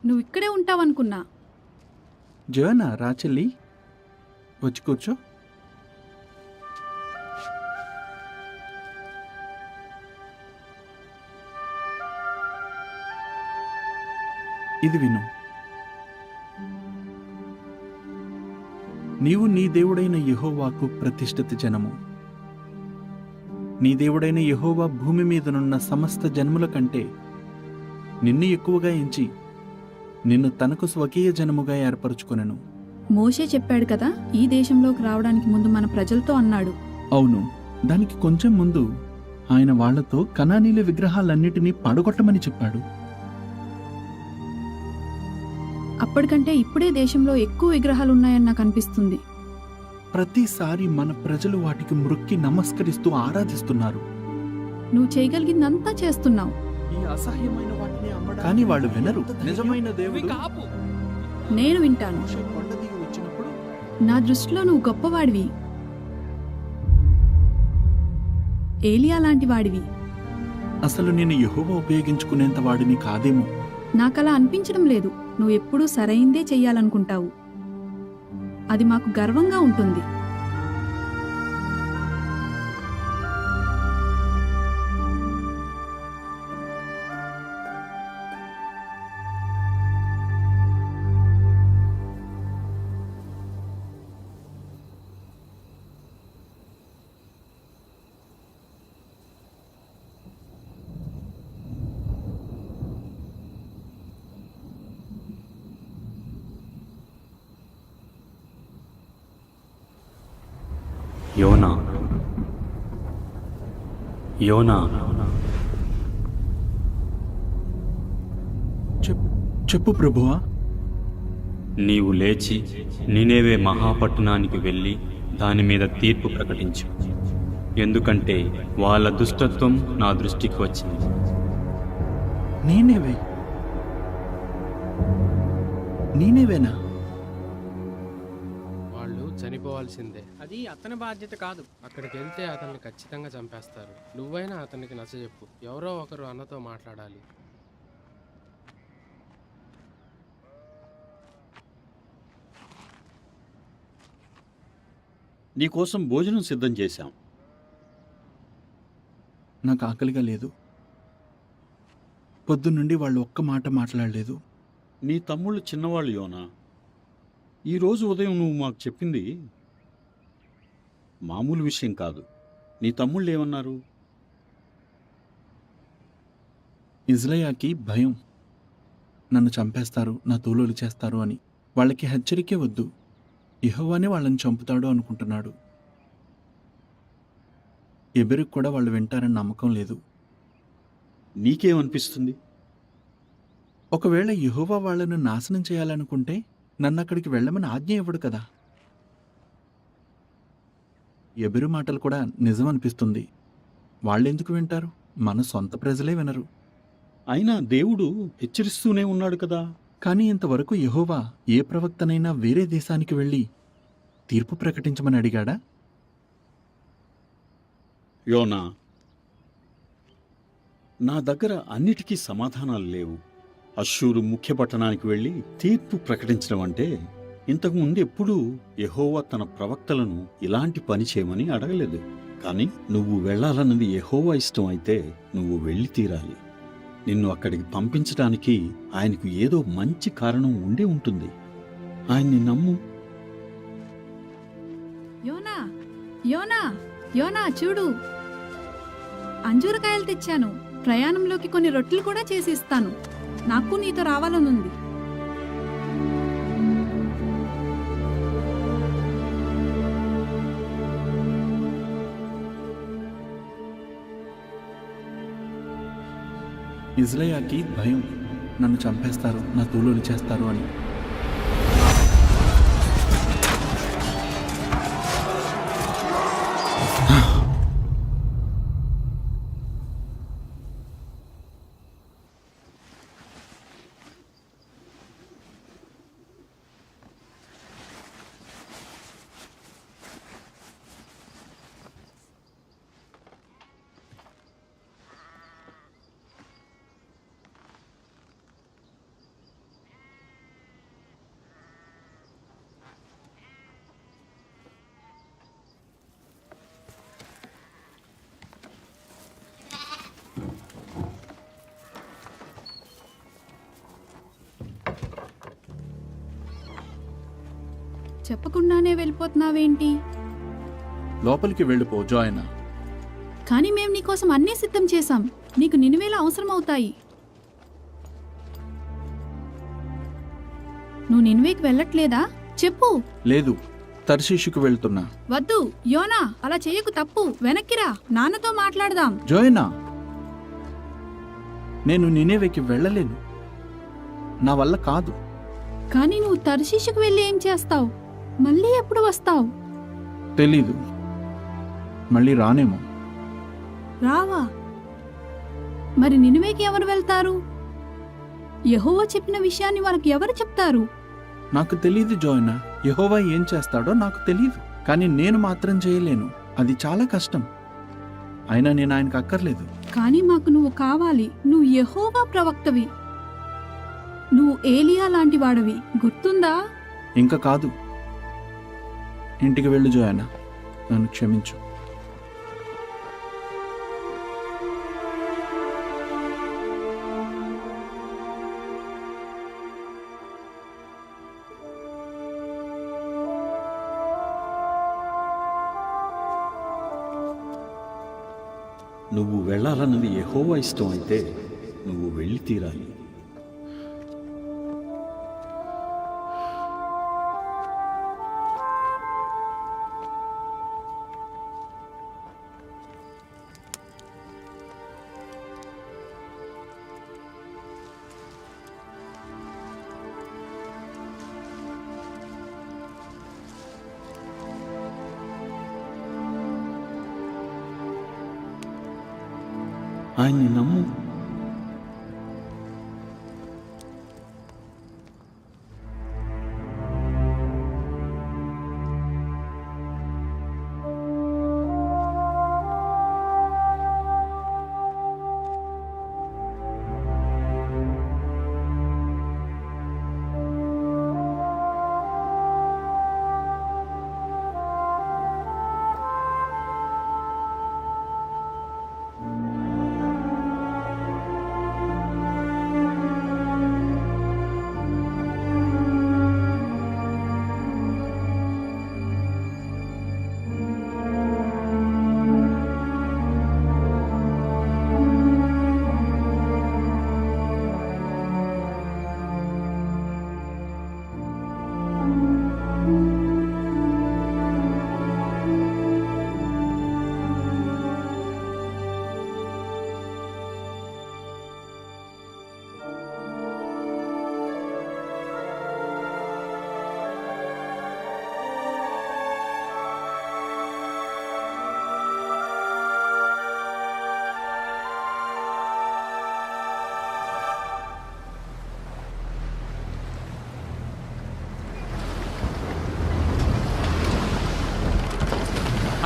నువ్విక్కడే ఉంటావనుకున్నా. జోనా రా చెల్లి, వచ్చి కూర్చో. ఇది విను. నీవు నీ దేవుడైన యెహోవాకు ప్రతిష్ఠిత జనము. నీ దేవుడైన యెహోవా భూమి మీదనున్న సమస్త జనముల కంటే నిన్ను ఎక్కువగా ఎంచి నిన్ను తనకు స్వకీయ జనముగా ఏర్పరచుకొనెను. మోషే చెప్పాడు కదా, ఈ దేశంలోకి రావడానికి ముందు మన ప్రజలతో అన్నాడు. అవును, దానికి కొంచెం ముందు ఆయన వాళ్లతో కనానీల విగ్రహాలన్నిటినీ పడగొట్టమని చెప్పాడు. అప్పటికంటే ఇప్పుడే దేశంలో ఎక్కువ విగ్రహాలున్నాయని నాకు అనిపిస్తుంది. ప్రతిసారి మన ప్రజలు వాటికి మ్రొక్కి నమస్కరిస్తూ ఆరాధిస్తున్నారు. నువ్వు చేయగలిగిందంతా చేస్తున్నావు. ఈ అసహ్యమైన వాటిని కానీ వాళ్ళు వినరు. నిజమైన దేవుడు నేను వింటాను. కొండ దిగి వచ్చినప్పుడు నా దృష్టిలో నువ్వు గొప్పవాడివి, ఏలియా లాంటి వాడివి. అసలు నేను యెహోవా ఉపయోగించుకునేంత వాడిని కాదేమో. నాకలా అనిపించడం లేదు. నువ్వు ఎప్పుడూ సరైందే చెయ్యాలనుకుంటావు. అది మాకు గర్వంగా ఉంటుంది. యోనా, యోనా, చెప్పు ప్రభువా. నీవు లేచి నినేవే మహాపట్టణానికి వెళ్ళి దాని మీద తీర్పు ప్రకటించు. ఎందుకంటే వాళ్ళ దుష్టత్వం నా దృష్టికి వచ్చింది. నేనేవేనా? చనిపోవాల్సిందే. అది అతని బాధ్యత కాదు. అక్కడికి వెళ్తే అతన్ని ఖచ్చితంగా చంపేస్తారు. నువ్వైనా అతనికి నచ్చజెప్పు. ఎవరో ఒకరు అన్నతో మాట్లాడాలి. నీకోసం భోజనం సిద్ధం చేశాం. నాకు ఆకలిగా లేదు. పొద్దున్నుండి వాళ్ళు ఒక్క మాట మాట్లాడలేదు. నీ తమ్ముళ్ళు చిన్నవాళ్ళు యోనా. ఈరోజు ఉదయం నువ్వు మాకు చెప్పింది మామూలు విషయం కాదు. నీ తమ్ముళ్ళు ఏమన్నారు? ఇజ్రాయాకి భయం. నన్ను చంపేస్తారు, నా తోలులు చేస్తారు అని. వాళ్ళకి హెచ్చరికే వద్దు. యెహోవానే వాళ్ళని చంపుతాడు అనుకుంటున్నాడు. ఎబెరుకు కూడా వాళ్ళు వింటారని నమ్మకం లేదు. నీకేమనిపిస్తుంది? ఒకవేళ యెహోవా వాళ్ళను నాశనం చేయాలనుకుంటే నన్ను అక్కడికి వెళ్ళమని ఆజ్ఞ ఇవ్వడు కదా. ఎబెరు మాటలు కూడా నిజం అనిపిస్తుంది. వాళ్ళెందుకు వింటారు? మన సొంత ప్రజలే వినరు. అయినా దేవుడు హెచ్చరిస్తూనే ఉన్నాడు కదా. కానీ ఇంతవరకు యెహోవా ఏ ప్రవక్తనైనా వేరే దేశానికి వెళ్ళి తీర్పు ప్రకటించమని అడిగాడా? యోనా, నా దగ్గర అన్నిటికీ సమాధానాలు లేవు. అష్షూరు ముఖ్య పట్టణానికి వెళ్ళి తీర్పు ప్రకటించడం అంటే ఇంతకు ముందు ఎప్పుడూ యెహోవా తన ప్రవక్తలను ఇలాంటి పని చేయమని అడగలేదు. కానీ నువ్వు వెళ్లాలన్నది యెహోవా ఇష్టం అయితే నువ్వు వెళ్ళి తీరాలి. నిన్ను అక్కడికి పంపించడానికి ఆయనకు ఏదో మంచి కారణం ఉండే ఉంటుంది. ఆయన్ని నమ్ము. యోనా, యోనా, యోనా, చూడు, అంజూరకాయలు తెచ్చాను. ప్రయాణంలోకి కొన్ని రొట్టెలు కూడా చేసి ఇస్తాను. నాకు నీతో రావాలనుంది. ఇజ్రాయాకి భయం. నన్ను చంపేస్తారు, నా తోలులు చేస్తారు అని. చెప్పకుండానే వెళ్ళిపోతున్నావేంటి? లోపలికి వెళ్ళిపో జోయనా. కానీ మేం నీకోసం అన్నీ సిద్ధం చేశాం. నీకు నినివేలా అవసరమవుతాయి. నువ్వు నినివేకి వెళ్ళట్లేదా? చెప్పు. లేదు, తర్షీషుకు వెళ్తున్నా. వద్దు యోనా, అలా చేయకు, తప్పు. వెనక్కిరా, నాన్నతో మాట్లాడదాం. జోయనా, నేను నినేవేకి వెళ్ళలేను. నా వల్ల కాదు. కానీ నువ్వు తర్షీషుకు వెళ్ళి ఏం చేస్తావు? మళ్ళీ ఎప్పుడు వస్తావు? తెలీదు, మళ్ళీ రానేమో. రావా? మరి నినివేకి ఎవరు వెళ్తారు? యెహోవా చెప్పిన విషయాన్ని వాళ్ళకి ఎవరు చెప్తారు? నాకు తెలీదు జోయనా. యెహోవా ఏం చేస్తాడో నాకు తెలీదు. కానీ నేను మాత్రం చేయలేను. అది చాలా కష్టం. అయినా నేను ఆయనకు అక్కర్లేదు. కానీ మాకు నువ్వు కావాలి. నువ్వు యెహోవా ప్రవక్తవి. నువ్వు ఏలియా లాంటి వాడవి, గుర్తుందా? ఇంకా కాదు. ఇంటికి వెళ్ళు జోయనా, నన్ను క్షమించు. నువ్వు వెళ్ళాలన్నది యెహోవా ఇష్టం అయితే నువ్వు వెళ్ళి తీరాలి. ఆయన్ని నమ్ము.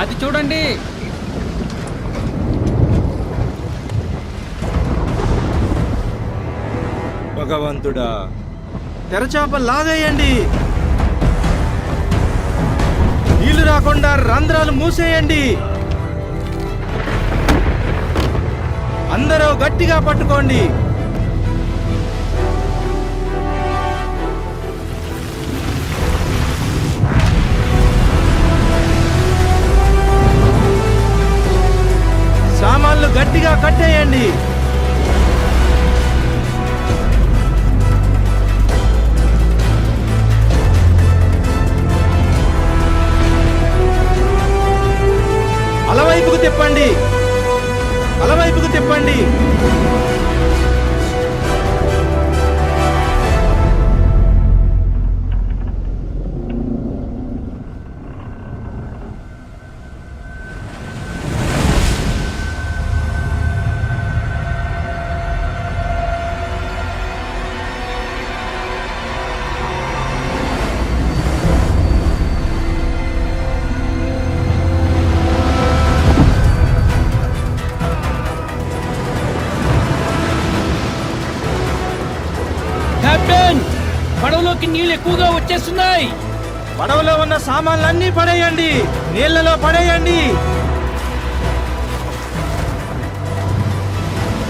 అది చూడండి. భగవంతుడా, తెరచాప లాగేయండి. నీళ్లు రాకుండా రంధ్రాలు మూసేయండి. అందరూ గట్టిగా పట్టుకోండి. సామాన్లు గట్టిగా కట్టేయండి. అలవైపుకు తిప్పండి, అలవైపుకు తిప్పండి. కెప్టెన్, పడవలోకి నీళ్ళు ఎక్కువగా వచ్చేస్తున్నాయి. పడవలో ఉన్న సామాన్లన్నీ పడేయండి, నీళ్లలో పడేయండి.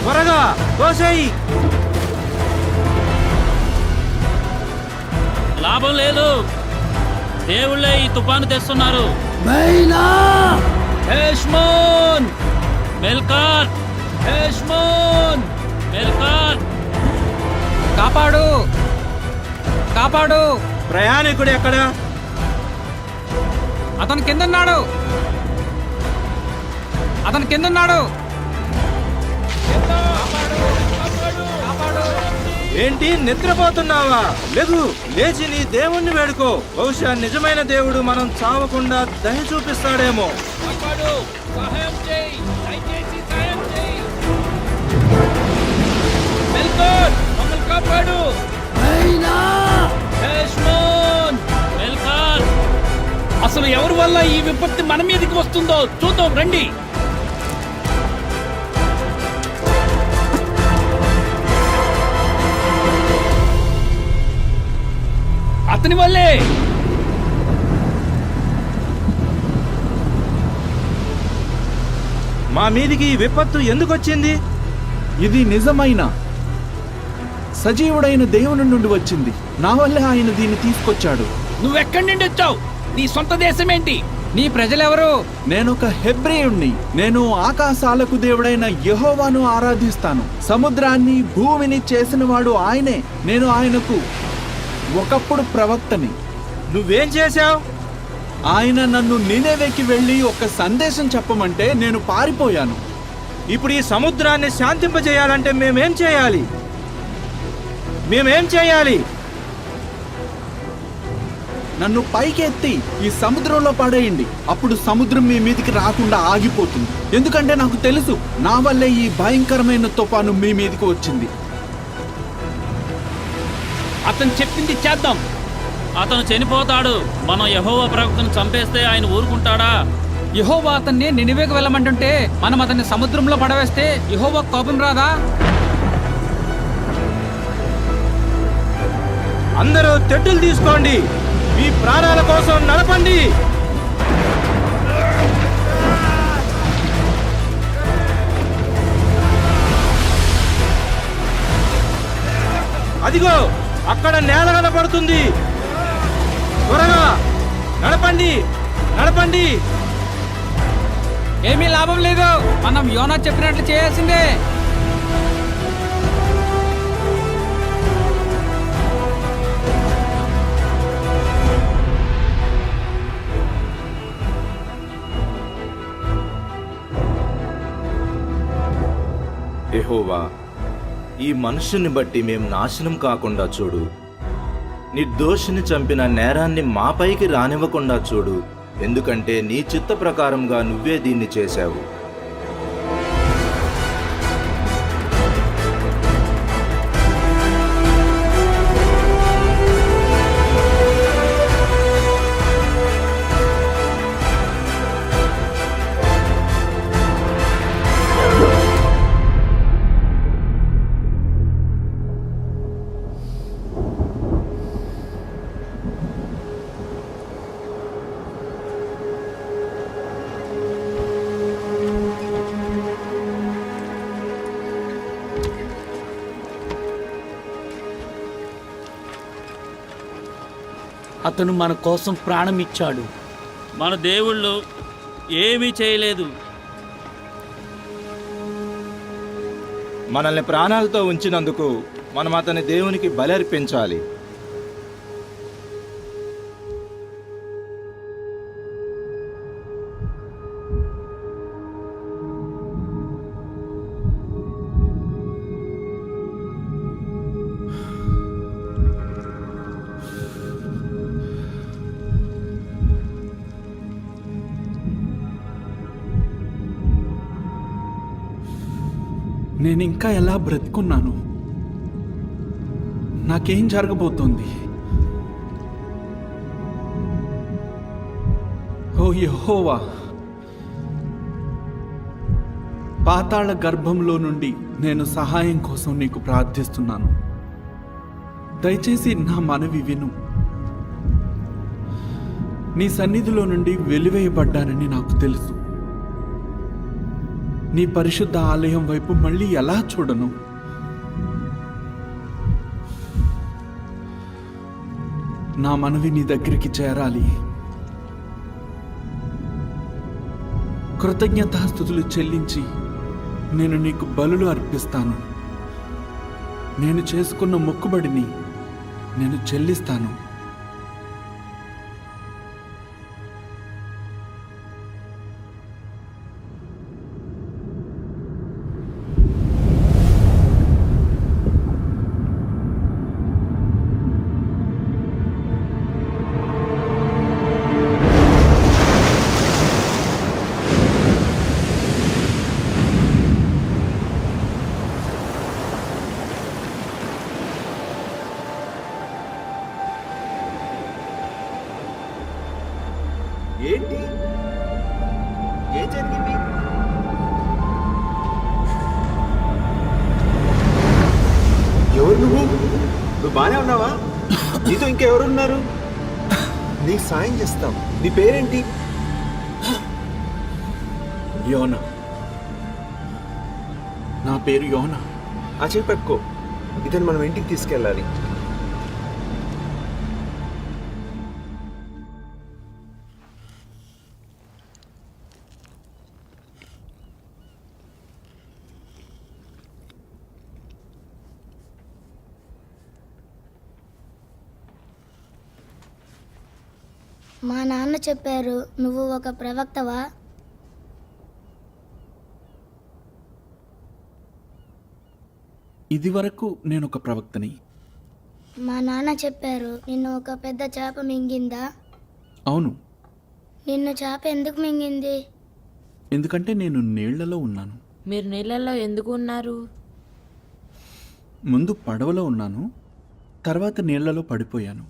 త్వరగా కోసేయి. లాభం లేదు. దేవుళ్ళే ఈ తుఫాను తెస్తున్నారు. హేష్మోన్ మెల్కార్, హేష్మోన్ మెల్కార్, కాపాడు కాపాడు. ప్రయాణికుడు ఎక్కడ? అతను కిందన్నాడు, అతను కిందన్నాడు. ఏంటి నిద్రపోతున్నావా? లేగు, లేచి నీ దేవుణ్ణి వేడుకో. బహుశా నిజమైన దేవుడు మనం చావకుండా దయ చూపిస్తాడేమో. కాపాడు, సహాయం చేయి, దయచేసి సహాయం చేయి. మెల్కోర్, మమ్మల్ని కాపాడు. హేష్మోన్, మెల్కార్. అసలు ఎవరి వల్ల ఈ విపత్తి మన మీదకి వస్తుందో చూద్దాం రండి. అతని వల్లే. మా మీదికి ఈ విపత్తు ఎందుకు వచ్చింది? ఇది నిజమైన సజీవుడైన దేవుని నుండి వచ్చింది. నా వల్లే ఆయన దీన్ని తీసుకొచ్చాడు. నువ్వెక్కడి నుండి వచ్చావు? నీ సొంత దేశం ఏంటి? నీ ప్రజలెవరు? నేనొక హెబ్రేయుణ్ణి. నేను ఆకాశాలకు దేవుడైన యెహోవాను ఆరాధిస్తాను. సముద్రాన్ని భూమిని చేసినవాడు ఆయనే. నేను ఆయనకు ఒకప్పుడు ప్రవక్తని. నువ్వేం చేశావు? ఆయన నన్ను నినెవెకి వెళ్ళి ఒక సందేశం చెప్పమంటే నేను పారిపోయాను. ఇప్పుడు ఈ సముద్రాన్ని శాంతింపజేయాలంటే మేమేం చేయాలి? మేమేం చేయాలి? నన్ను పైకెత్తి ఈ సముద్రంలో పడేయండి. అప్పుడు సముద్రం మీ మీదికి రాకుండా ఆగిపోతుంది. ఎందుకంటే నాకు తెలుసు నా వల్లే ఈ భయంకరమైన తుఫాను మీ మీదికి వచ్చింది. అతను చెప్పింది చేద్దాం. అతను చనిపోతాడు. మనం యెహోవా ప్రవక్తను చంపేస్తే ఆయన ఊరుకుంటాడా? యెహోవా అతన్ని నినివేకు వెళ్ళమంటుంటే మనం అతన్ని సముద్రంలో పడవేస్తే యెహోవా కోపం రాదా? అందరూ తెడ్డులు తీసుకోండి. మీ ప్రాణాల కోసం నడపండి. అదిగో అక్కడ నేల కనపడుతుంది. త్వరగా నడపండి, నడపండి. ఏమీ లాభం లేదు. మనం యోనా చెప్పినట్లు చేయాల్సిందే. యెహోవా, ఈ మనుషుని బట్టి మేం నాశనం కాకుండా చూడు. నిర్దోషిని చంపిన నేరాన్ని మాపైకి రానివ్వకుండా చూడు. ఎందుకంటే నీ చిత్త ప్రకారంగా నువ్వే దీన్ని చేశావు. అతను మన కోసం ప్రాణం ఇచ్చాడు. మన దేవుళ్ళు ఏమీ చేయలేదు. మనల్ని ప్రాణాలతో ఉంచినందుకు మనం అతని దేవునికి బలి అర్పించాలి. నేనింకా ఎలా బ్రతికున్నాను? నాకేం జరగబోతోంది? ఓ యెహోవా, పాతాళ గర్భంలో నుండి నేను సహాయం కోసం నీకు ప్రార్థిస్తున్నాను. దయచేసి నా మనవి విను. నీ సన్నిధిలో నుండి వెలివేయబడ్డానని నాకు తెలుసు. నీ పరిశుద్ధ ఆలయం వైపు మళ్ళీ ఎలా చూడను? నా మనవి నీ దగ్గరికి చేరాలి. కృతజ్ఞతాస్తుతులు చెల్లించి నేను నీకు బలులు అర్పిస్తాను. నేను చేసుకున్న మొక్కుబడిని నేను చెల్లిస్తాను. ఏంటి? ఏం జరిగింది? ఎవరు నువ్వు? నువ్వు బానే ఉన్నావా? నీతో ఇంకెవరున్నారు? నీకు సాయం చేస్తాం. నీ పేరేంటి? యోనా. నా పేరు యోనా. ఆ చేయి పట్టుకో. ఇతను మనం ఇంటికి తీసుకెళ్ళాలి. మా నాన్న చెప్పారు, నువ్వు ఒక ప్రవక్తవా? ఇది వరకు నేను ఒక ప్రవక్తని. మా నాన్న చెప్పారు, నిన్ను ఒక పెద్ద చేప మింగిందా? అవును. నిన్ను చేప ఎందుకు మింగింది? ఎందుకంటే నేను నీళ్లలో ఉన్నాను. మీరు నీళ్ళల్లో ఎందుకు ఉన్నారు? ముందు పడవలో ఉన్నాను, తర్వాత నీళ్లలో పడిపోయాను.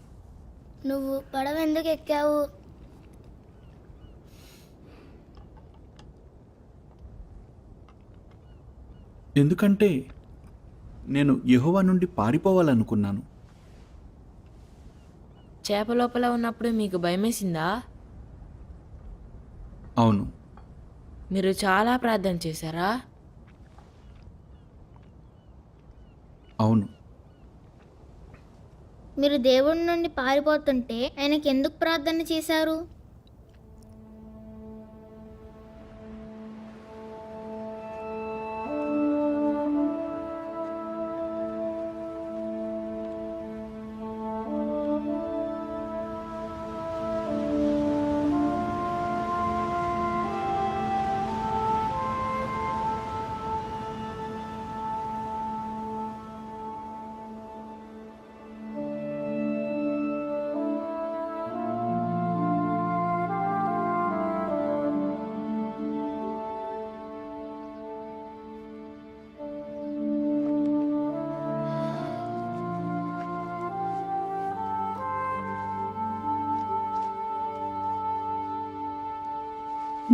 నువ్వు పడవ ఎందుకు ఎక్కావు? ఎందుకంటే నేను యెహోవా నుండి పారిపోవాలనుకున్నాను. చేప లోపల ఉన్నప్పుడు మీకు భయమేసిందా? అవును. మీరు చాలా ప్రార్థన చేశారా? అవును. మీరు దేవుడి నుండి పారిపోతుంటే ఆయనకి ఎందుకు ప్రార్థన చేశారు?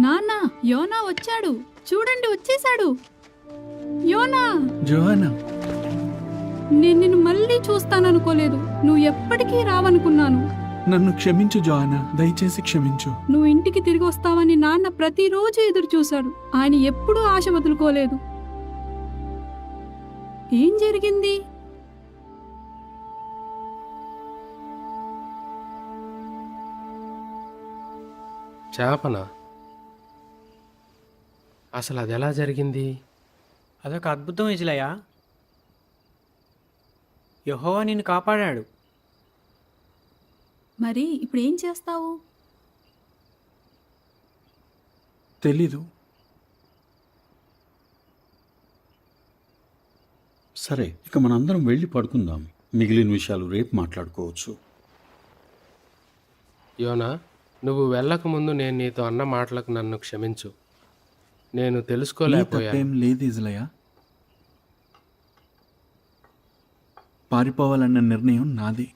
నాన్న, యోనా వచ్చాడు. చూడండి, వచ్చేశాడు. యోనా, జోహానా, నేను నిన్ను మళ్ళీ చూస్తాననుకోలేదు. నువ్వు ఎప్పటికీ రావనుకున్నాను. నన్ను క్షమించు జోహానా, దయచేసి క్షమించు. నువ్వు ఇంటికి తిరిగి వస్తావని నాన్న ప్రతిరోజు ఎదురు చూశాడు. ఆయన ఎప్పుడూ ఆశ వదులుకోలేదు. ఏం జరిగింది? చేపనా? అసలు అది ఎలా జరిగింది? అదొక అద్భుతం ఇజ్లయ్య. యెహోవా నిన్ను కాపాడాడు. మరి ఇప్పుడు ఏం చేస్తావు? తెలీదు. సరే, ఇక మనందరం వెళ్ళి పడుకుందాం. మిగిలిన విషయాలు రేపు మాట్లాడుకోవచ్చు. యోనా, నువ్వు వెళ్ళక ముందు నేను నీతో అన్న మాటలకు నన్ను క్షమించు. నేను నీ తెలుసుకోలేకపోయాను. తప్పేం లేదు ఇజ్లయ్య. పారిపోవాలన్న నిర్ణయం నాది.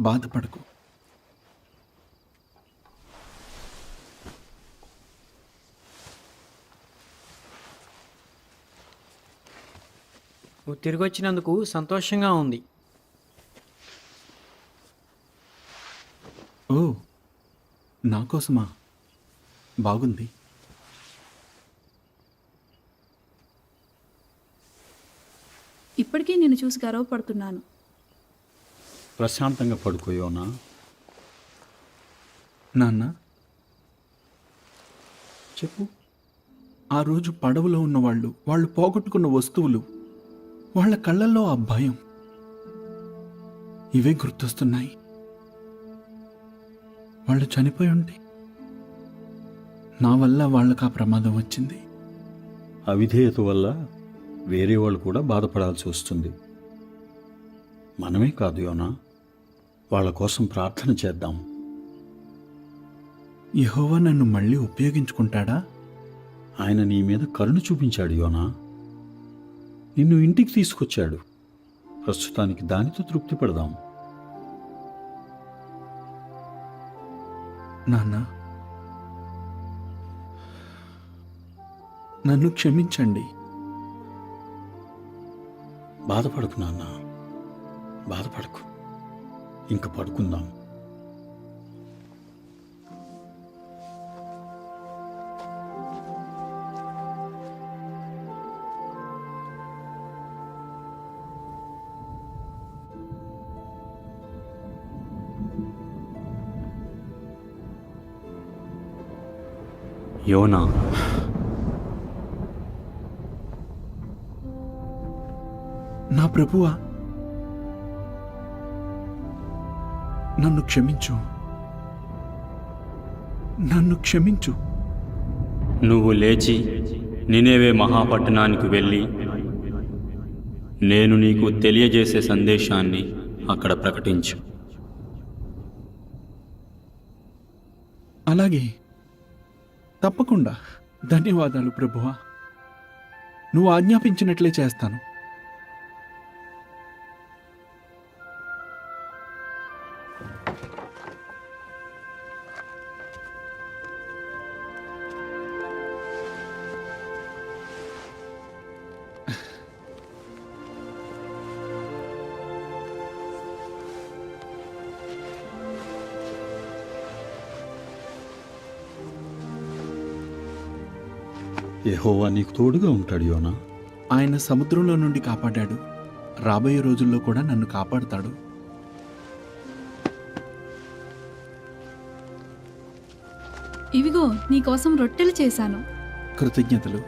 బాధపడకు. నువ్వు తిరిగి వచ్చినందుకు సంతోషంగా ఉంది. ఓ, నా కోసమా? బాగుంది. ఇప్పటికీ నిన్ను చూసి గర్వపడుతున్నాను. ప్రశాంతంగా పడుకో యోనా. నాన్న చెప్పు. ఆ రోజు పడవలో ఉన్నవాళ్ళు, వాళ్ళు పోగొట్టుకున్న వస్తువులు, వాళ్ళ కళ్ళల్లో ఆ భయం, ఇవే గుర్తొస్తున్నాయి. వాళ్ళు చనిపోయి ఉంటే నా వల్ల వాళ్ళకి ఆ ప్రమాదం వచ్చింది. అవిధేయత వల్ల వేరే వాళ్ళు కూడా బాధపడాల్సి వస్తుంది. మనమే కాదు యోనా, వాళ్ళ కోసం ప్రార్థన చేద్దాం. యెహోవా నన్ను మళ్ళీ ఉపయోగించుకుంటాడా? ఆయన నీ మీద కరుణ చూపించాడు యోనా. నిన్ను ఇంటికి తీసుకొచ్చాడు. ప్రస్తుతానికి దానితో తృప్తి పడదాం. నాన్న నన్ను క్షమించండి. బాధపడకు నాన్న, బాధపడకు. ఇంక పడుకుందాం. యోనా, నా ప్రభువా, నన్ను క్షమించు, నన్ను క్షమించు. నువ్వు లేచి నినేవే మహాపట్టణానికి వెళ్ళి నేను నీకు తెలియజేసే సందేశాన్ని అక్కడ ప్రకటించు. అలాగే, తప్పకుండా. ధన్యవాదాలు ప్రభువా. నువ్వు ఆజ్ఞాపించినట్లే చేస్తాను. యెహోవా నీకు తోడుగా ఉంటాడు యోనా. ఆయన సముద్రంలో నుండి కాపాడాడు. రాబోయే రోజుల్లో కూడా నన్ను కాపాడుతాడు. ఇవిగో నీకోసం రొట్టెలు చేశాను. కృతజ్ఞతలు.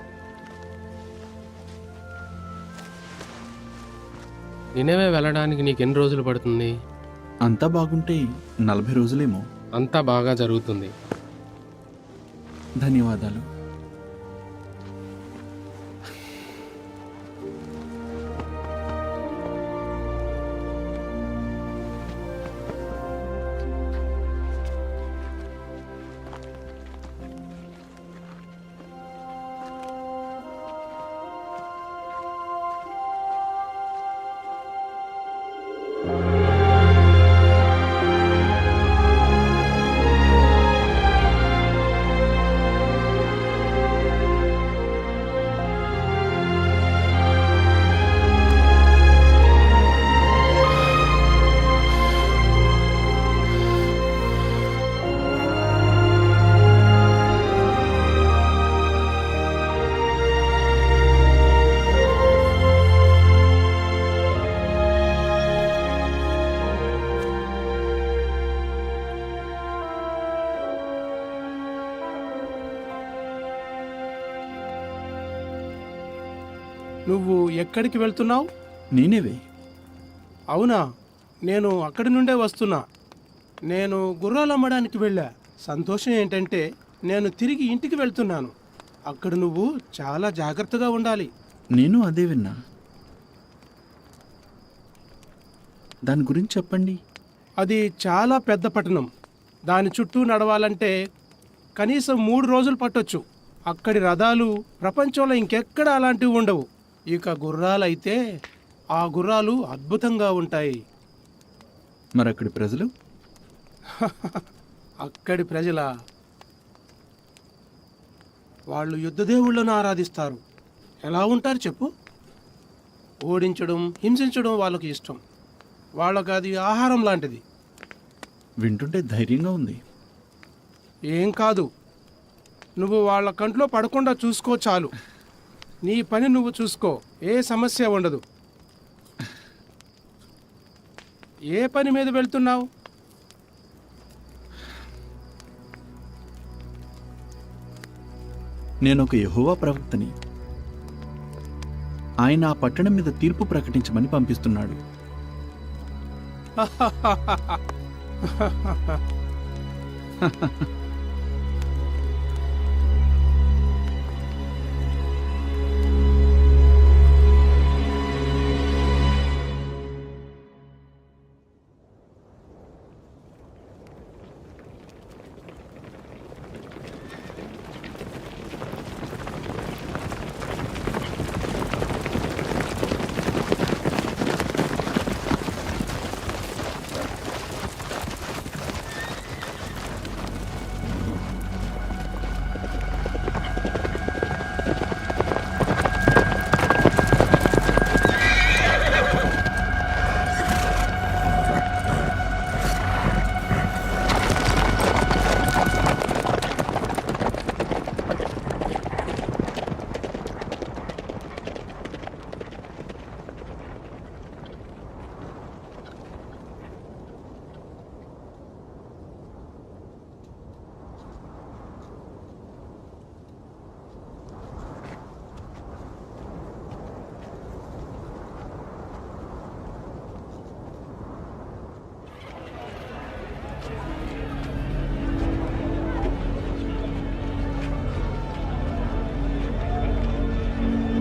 నినవే వెళ్ళడానికి నీకు ఎన్ని రోజులు పడుతుంది? అంతా బాగుంటే 40 రోజులేమో. అంతా బాగా జరుగుతుంది. ధన్యవాదాలు. నువ్వు ఎక్కడికి వెళ్తున్నావు? నేనేవే. అవునా, నేను అక్కడి నుండే వస్తున్నా. నేను గుర్రాలు అమ్మడానికి వెళ్ళా. సంతోషం ఏంటంటే నేను తిరిగి ఇంటికి వెళ్తున్నాను. అక్కడ నువ్వు చాలా జాగ్రత్తగా ఉండాలి. నేను అదే విన్నా. దాని గురించి చెప్పండి. అది చాలా పెద్ద పట్టణం. దాని చుట్టూ నడవాలంటే కనీసం 3 రోజులు పట్టొచ్చు. అక్కడి రథాలు ప్రపంచంలో ఇంకెక్కడ అలాంటివి ఉండవు. ఇక గుర్రాలైతే ఆ గుర్రాలు అద్భుతంగా ఉంటాయి. మరి అక్కడి ప్రజలు? అక్కడి ప్రజల వాళ్ళు యుద్ధదేవుళ్ళను ఆరాధిస్తారు. ఎలా ఉంటారు చెప్పు? ఓడించడం, హింసించడం వాళ్ళకి ఇష్టం. వాళ్ళకి అది ఆహారం లాంటిది. వింటుంటే ధైర్యంగా ఉంది. ఏం కాదు, నువ్వు వాళ్ళ కంట్లో పడకుండా చూసుకో చాలు. నీ పని నువ్వు చూసుకో, ఏ సమస్య ఉండదు. ఏ పని మీద వెళ్తున్నావు? నేను ఒక యెహోవా ప్రవక్తని. ఆయన ఆ పట్టణం మీద తీర్పు ప్రకటించమని పంపిస్తున్నాడు.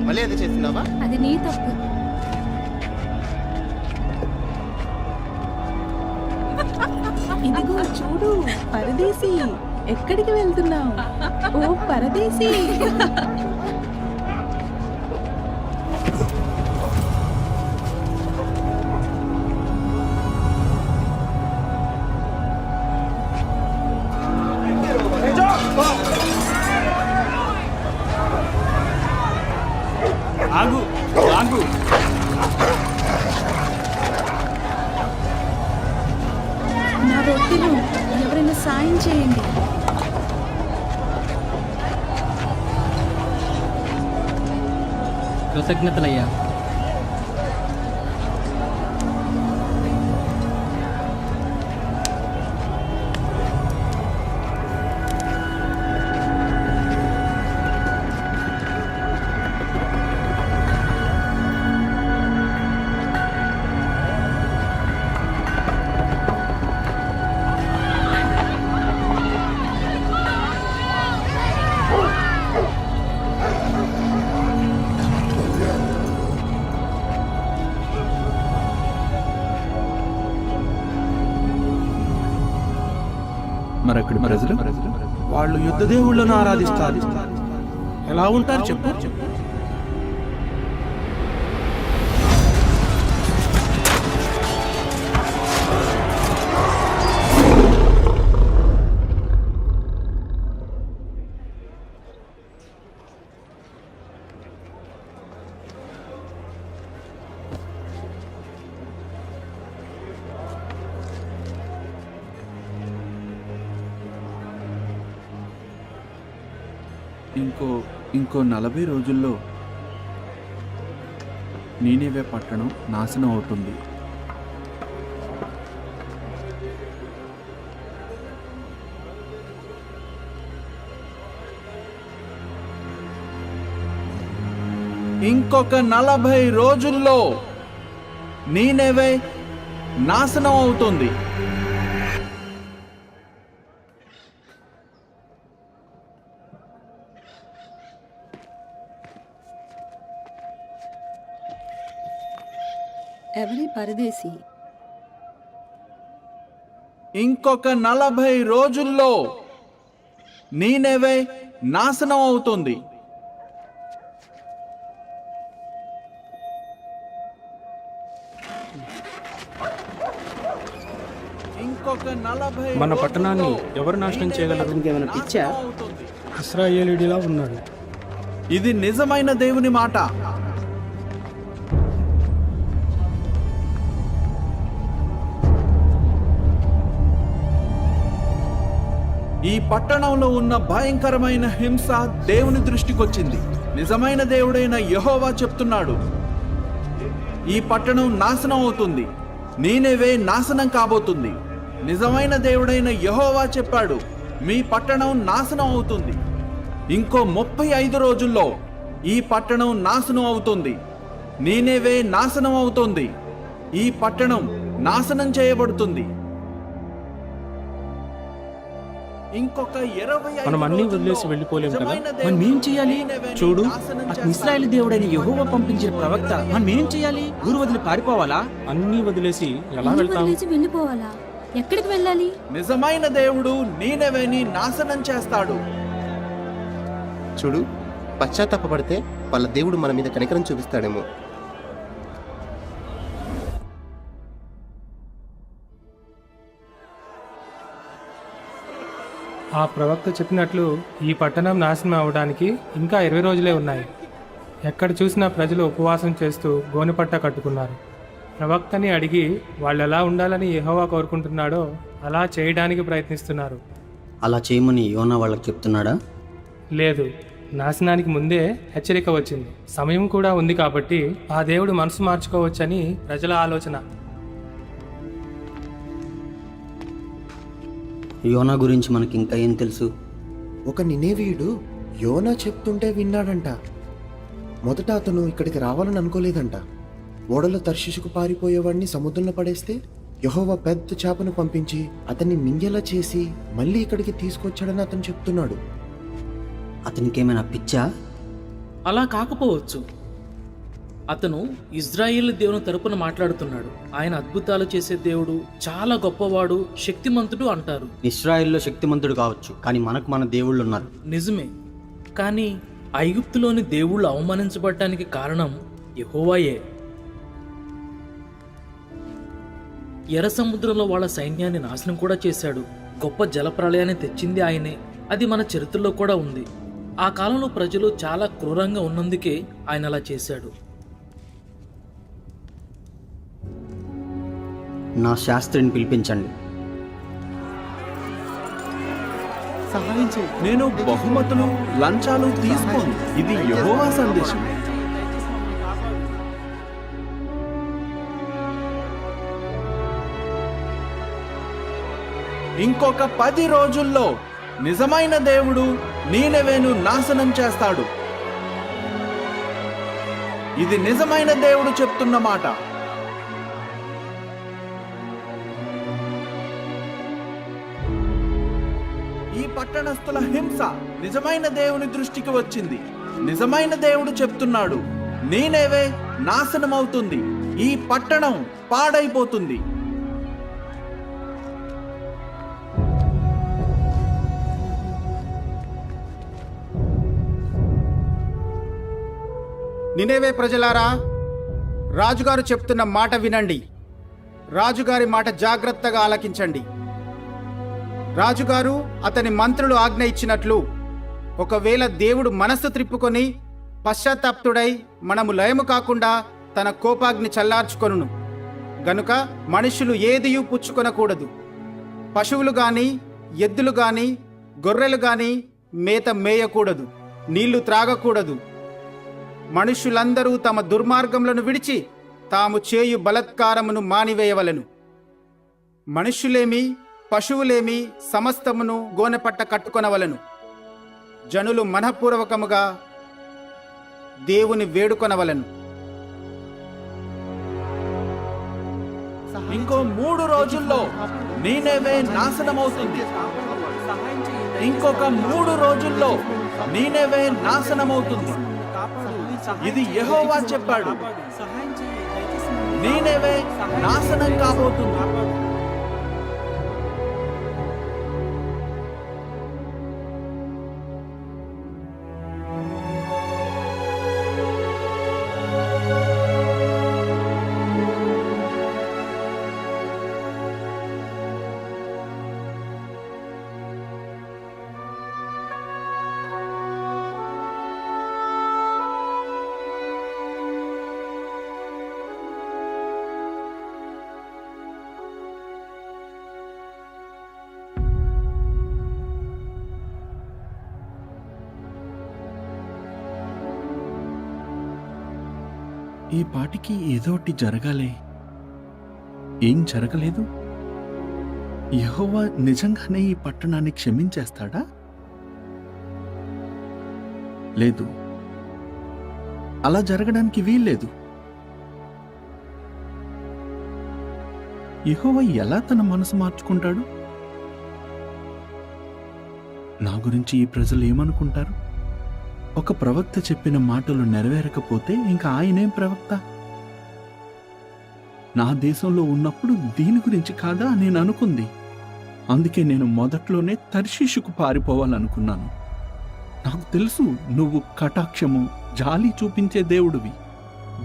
మళ్ళీ అది చేస్తున్నావా? అది నీ తప్పు. ఇదిగో చూడు పరదేశీ, ఎక్కడికి వెళ్తున్నావు? ఓ పరదేశీ. ఆగు ఆగు. నా రొట్టెలు ఎవరైనా సాయం చేయండి. కృతజ్ఞతలయ్యా. మరక్కడి ప్రజలు వాళ్ళు యుద్ధ దేవుళ్ళను ఆరాధిస్తారు. ఎలా ఉంటారు చెప్పు? ఇంకో 40 రోజుల్లో నీనెవే పట్టణం నాశనం అవుతుంది. ఇంకొక 40 రోజుల్లో నీనెవే నాశనం అవుతుంది. ఎవరి పరదేశీ? ఇంకొక 40 రోజుల్లో నీనెవే నాశనం అవుతుంది. ఇంకొక 40 మన పట్టణాన్ని ఎవరు నాశనం చేయగలరు? ఇంకేమైనా పిచ్చా? ఇశ్రాయేలీయుడిలా ఉన్నాడు. ఇది నిజమైన దేవుని మాట. ఈ పట్టణంలో ఉన్న భయంకరమైన హింస దేవుని దృష్టికొచ్చింది. నిజమైన దేవుడైన యెహోవా చెప్తున్నాడు, ఈ పట్టణం నాశనం అవుతుంది. నీనెవే నాశనం కాబోతుంది. నిజమైన దేవుడైన యెహోవా చెప్పాడు, మీ పట్టణం నాశనం అవుతుంది. ఇంకో 35 రోజుల్లో ఈ పట్టణం నాశనం అవుతుంది. నీనెవే నాశనం అవుతుంది. ఈ పట్టణం నాశనం చేయబడుతుంది. ఇంకొక 25 మనం అన్నీ రోజుల్లో వదిలేసి వెళ్ళిపోలేం కదా? నిజమైన మనం ఏం దేవుడు చేయాలి? నీనెవేని చూడు, నాశనం అతను ఇశ్రాయేలు దేవుడైన యెహోవా పంపించిన ప్రవక్త. మనం ఏం చేయాలి? ఊరు వదిలి పారిపోవాలా? అన్నీ వదిలేసి ఎలా వెళ్తాం? వెళ్ళిపోవాలా? ఎక్కడికి వెళ్ళాలి? నిజమైన దేవుడు నీనెవేని నాశనం చేస్తాడు. చూడు, పశ్చాత్తాపడితే వాళ్ళ దేవుడు మన మీద కనికరం చూపిస్తాడేమో. ఆ ప్రవక్త చెప్పినట్లు ఈ పట్టణం నాశనం అవడానికి ఇంకా 20 రోజులే ఉన్నాయి. ఎక్కడ చూసినా ప్రజలు ఉపవాసం చేస్తూ గోనెపట్ట కట్టుకున్నారు. ప్రవక్తని అడిగి వాళ్ళు ఎలా ఉండాలని యెహోవా కోరుకుంటున్నాడో అలా చేయడానికి ప్రయత్నిస్తున్నారు. అలా చేయమని యోనా వాళ్ళకి చెప్తున్నాడా? లేదు, నాశనానికి ముందే హెచ్చరిక వచ్చింది. సమయం కూడా ఉంది కాబట్టి ఆ దేవుడు మనసు మార్చుకోవచ్చని ప్రజల ఆలోచన. యోనా గురించి మనకి ఇంకా ఏం తెలుసు? ఒక నినేవీయుడు యోనా చెప్తుంటే విన్నాడంట. మొదట అతను ఇక్కడికి రావాలని అనుకోలేదంట. ఓడలో తర్షీషుకు పారిపోయేవాడిని సముద్రంలో పడేస్తే యెహోవా పెద్ద చేపను పంపించి అతన్ని మింగేలా చేసి మళ్ళీ ఇక్కడికి తీసుకొచ్చాడని అతను చెప్తున్నాడు. అతనికేమైనా పిచ్చా? అలా కాకపోవచ్చు. అతను ఇజ్రాయేల్ దేవుని తరపున మాట్లాడుతున్నాడు. ఆయన అద్భుతాలు చేసే దేవుడు, చాలా గొప్పవాడు, శక్తిమంతుడు అంటారు. ఇశ్రాయేల్లో శక్తిమంతుడు కావచ్చు, కానీ మనకు మన దేవుళ్ళు ఉన్నారు. నిజమే, కానీ ఐగుప్తులోని దేవుళ్ళు అవమానించబడటానికి కారణం యెహోవాయే. ఎర్ర సముద్రంలో వాళ్ళ సైన్యాన్ని నాశనం కూడా చేశాడు. గొప్ప జలప్రళయాన్ని తెచ్చింది ఆయనే. అది మన చరిత్రలో కూడా ఉంది. ఆ కాలంలో ప్రజలు చాలా క్రూరంగా ఉన్నందుకే ఆయన అలా చేశాడు. నా శాస్త్రిని పిలిపించండి. నేను బహుమతులు లంచాలు తీసుకోను. ఇది యెహోవా సందేశం. ఇంకొక 10 రోజుల్లో నిజమైన దేవుడు నీనెవేను నాశనం చేస్తాడు. ఇది నిజమైన దేవుడు చెప్తున్న మాట. ఈ పట్టణస్థుల హింస నిజమైన దేవుని దృష్టికి వచ్చింది. నిజమైన దేవుడు చెప్తున్నాడు, నీనెవే నాశనమవుతుంది. ఈ పట్టణం పాడైపోతుంది. నినేవే ప్రజలారా, రాజుగారు చెప్తున్న మాట వినండి. రాజుగారి మాట జాగ్రత్తగా ఆలకించండి. రాజుగారు అతని మంత్రులు ఆజ్ఞ ఇచ్చినట్లు ఒకవేళ దేవుడు మనస్సు త్రిప్పుకొని పశ్చాత్తాప్తుడై మనము లయము కాకుండా తన కోపాగ్ని చల్లార్చుకొనును. గనుక మనుషులు ఏదియూ పుచ్చుకొనకూడదు. పశువులు గాని, ఎద్దులు గాని, గొర్రెలు గాని మేత మేయకూడదు. నీళ్లు త్రాగకూడదు. మనుషులందరూ తమ దుర్మార్గములను విడిచి తాము చేయు బలత్కారమును మానివేయవలెను. మనుష్యులేమి పశువులేమి సమస్తమును గోనెపట్ట కట్టుకొనవలెను. జనులు మనఃపూర్వకముగా దేవుని వేడుకొనవలెను. ఇంకో 3 రోజుల్లో నీనెవే నాశనమవుతుంది. ఇంకొక 3 రోజుల్లో నీనెవే నాశనమవుతుంది. ఇది యెహోవా చెప్పాడు. నీనెవే నాశనం కాబోతుంది. ఈ పాటికి ఏదోటి జరగాలి. ఏం జరగలేదు? యెహోవా నిజంగానే ఈ పట్టణాన్ని క్షమించేస్తాడా? లేదు, అలా జరగడానికి వీల్లేదు. యెహోవా ఎలా తన మనసు మార్చుకుంటాడు? నా గురించి ఈ ప్రజలు ఏమనుకుంటారు? ఒక ప్రవక్త చెప్పిన మాటలు నెరవేరకపోతే ఇంకా ఆయనేం ప్రవక్త? నా దేశంలో ఉన్నప్పుడు దీని గురించి కాదా నేను అనుకుంది. అందుకే నేను మొదట్లోనే తర్షీషుకు పారిపోవాలనుకున్నాను. నాకు తెలుసు నువ్వు కటాక్షము, జాలి చూపించే దేవుడివి,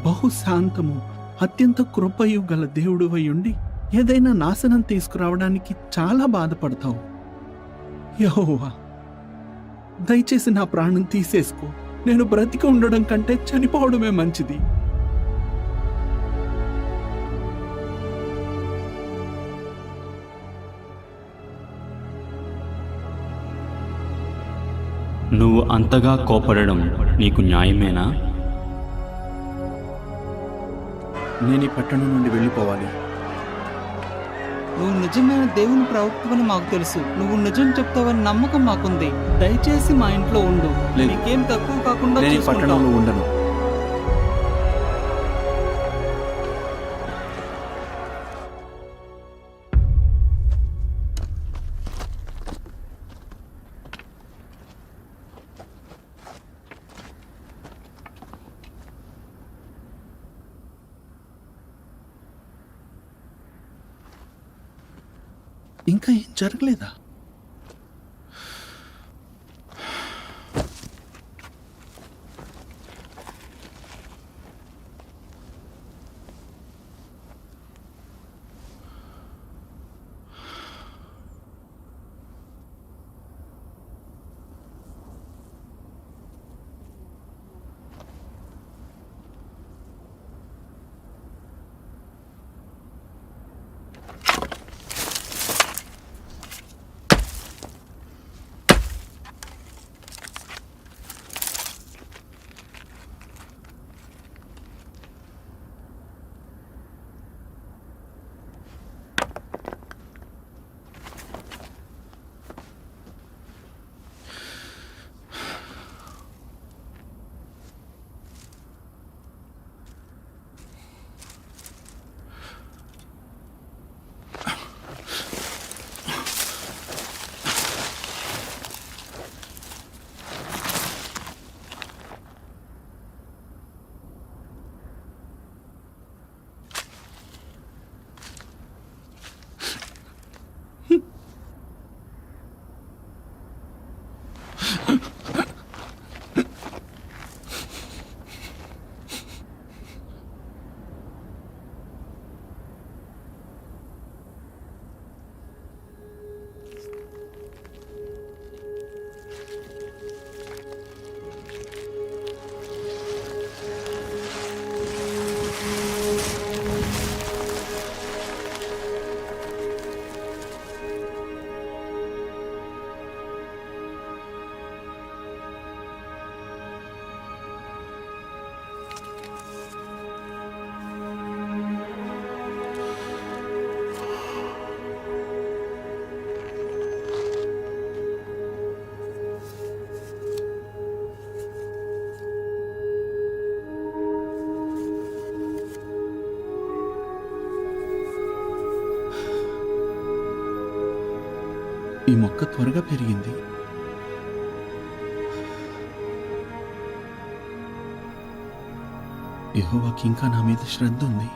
బహుశాంతము, అత్యంత కృపయు గల దేవుడివై ఉండి ఏదైనా నాశనం తీసుకురావడానికి చాలా బాధపడతావు. యెహోవా, దయచేసి నా ప్రాణం తీసేసుకో. నేను బ్రతికి ఉండడం కంటే చనిపోవడమే మంచిది. నువ్వు అంతగా కోపడడం నీకు న్యాయమేనా? నేను ఈ పట్టణం నుండి వెళ్ళిపోవాలి. నువ్వు నిజమైన దేవుని ప్రవక్తవని మాకు తెలుసు. నువ్వు నిజం చెప్తావని నమ్మకం మాకుంది. దయచేసి మా ఇంట్లో ఉండు. లేదు. నీకేం తక్కువ కాకుండా నేను ఈ చూసుకుంటాం. పట్టణంలో ఉండను. ఇంకా ఏం జరగలేదా? ఈ మొక్క త్వరగా పెరిగింది. యెహోవాకి ఇంకా నా మీద శ్రద్ధ ఉంది.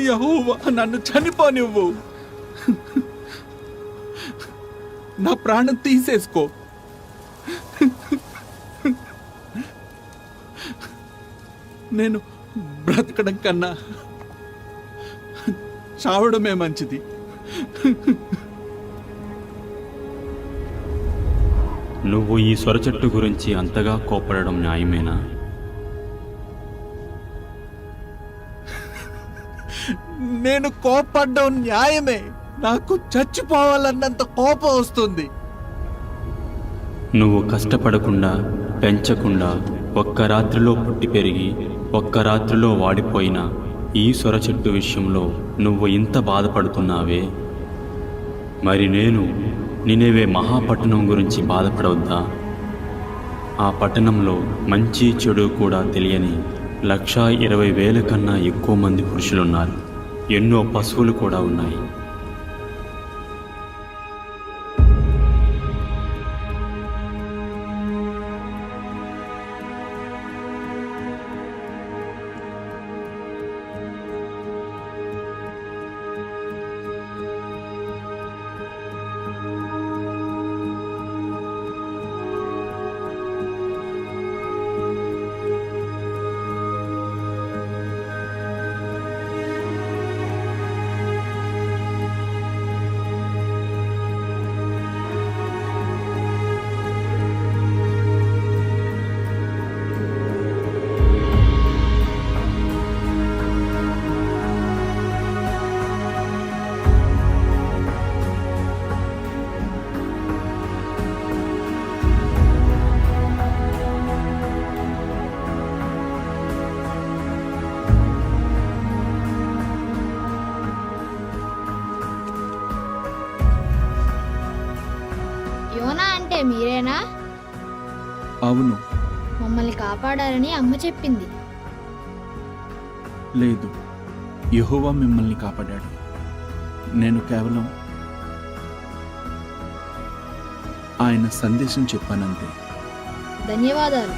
యెహోవా నన్ను చనిపోనివ్వు. నా ప్రాణం తీసేసుకో. నేను బ్రతకడం కన్నా చావడమే మంచిది. నువ్వు ఈ సొరచెట్టు గురించి అంతగా కోపడడం న్యాయమేనా? నేను కోపడ్డం న్యాయమే. నాకు చచ్చిపోవాలన్నంత కోపం వస్తుంది. నువ్వు కష్టపడకుండా, పెంచకుండా, ఒక్క రాత్రిలో పుట్టి పెరిగి ఒక్క రాత్రిలో వాడిపోయిన ఈ సొరచెట్టు విషయంలో నువ్వు ఇంత బాధపడుతున్నావే, మరి నేను నినేవే మహాపట్టణం గురించి బాధపడవద్దా? ఆ పట్టణంలో మంచి చెడు కూడా తెలియని 1,20,000 కన్నా ఎక్కువ మంది పురుషులున్నారు. ఎన్నో పశువులు కూడా ఉన్నాయి. యోనా అంటే మీరేనా? అవును. మమ్మల్ని కాపాడారని అమ్మ చెప్పింది. లేదు, యెహోవా మిమ్మల్ని కాపాడాడు. నేను కేవలం ఆయన సందేశం చెప్పానంతే. ధన్యవాదాలు.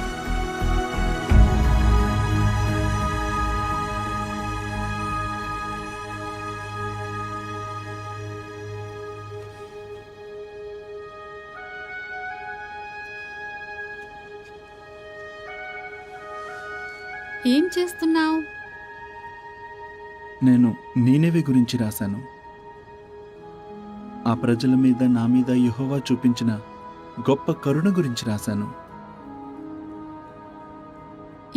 ఏం చేస్తున్నావు? నేను నీనెవే గురించి రాశాను. ఆ ప్రజల మీద, నా మీద యెహోవా చూపించిన గొప్ప కరుణ గురించి రాశాను.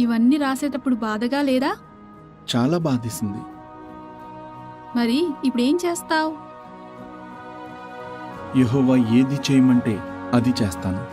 ఇవన్నీ రాసేటప్పుడు బాధగా లేదా? చాలా బాధేసింది. మరి ఇప్పుడేం చేస్తావు? యెహోవా ఏది చేయమంటే అది చేస్తాను.